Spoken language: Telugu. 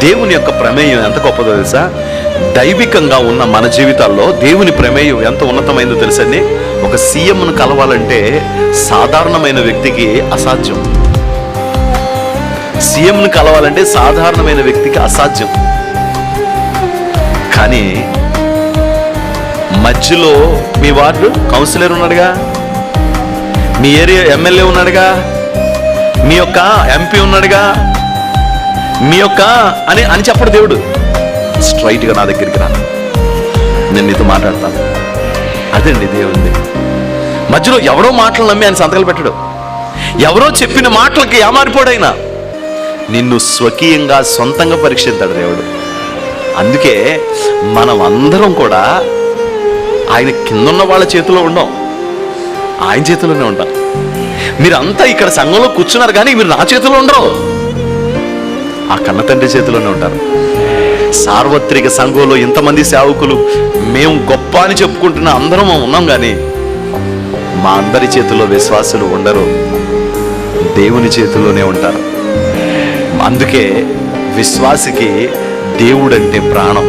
దేవుని యొక్క ప్రమేయం ఎంత గొప్పదో తెలుసా? దైవికంగా ఉన్న మన జీవితాల్లో దేవుని ప్రమేయం ఎంత ఉన్నతమైందో తెలుసండి. ఒక సీఎంను కలవాలంటే సాధారణమైన వ్యక్తికి అసాధ్యం. సీఎంను కలవాలంటే సాధారణమైన వ్యక్తికి అసాధ్యం. కానీ మధ్యలో మీ వార్డు కౌన్సిలర్ ఉన్నాడుగా, మీ ఏరియా ఎమ్మెల్యే ఉన్నాడుగా, మీ యొక్క ఎంపీ ఉన్నాడుగా, మీ యొక్క అని చెప్పడు దేవుడు. స్ట్రైట్గా నా దగ్గరికి రా, నేను నీతో మాట్లాడతాను. అదండి దేవుంది. మధ్యలో ఎవరో మాటలు నమ్మి ఆయన సంతకాలు పెట్టడు. ఎవరో చెప్పిన మాటలకి ఏమారిపోడైనా నిన్ను స్వకీయంగా సొంతంగా పరీక్షిస్తాడు దేవుడు. అందుకే మనం అందరం కూడా ఆయన కిందున్న వాళ్ళ చేతిలో ఉండం, ఆయన చేతిలోనే ఉంటాం. మీరంతా ఇక్కడ సంఘంలో కూర్చున్నారు కానీ మీరు నా చేతిలో ఉండరు, ఆ కన్న తండ్రి చేతిలోనే ఉంటారు. సార్వత్రిక సంఘంలో ఇంతమంది సేవకులు మేము గొప్ప అని చెప్పుకుంటున్న అందరం ఉన్నాం, కానీ మా అందరి చేతిలో విశ్వాసులు ఉండరు, దేవుని చేతిలోనే ఉంటారు. అందుకే విశ్వాసికి దేవుడంటే ప్రాణం.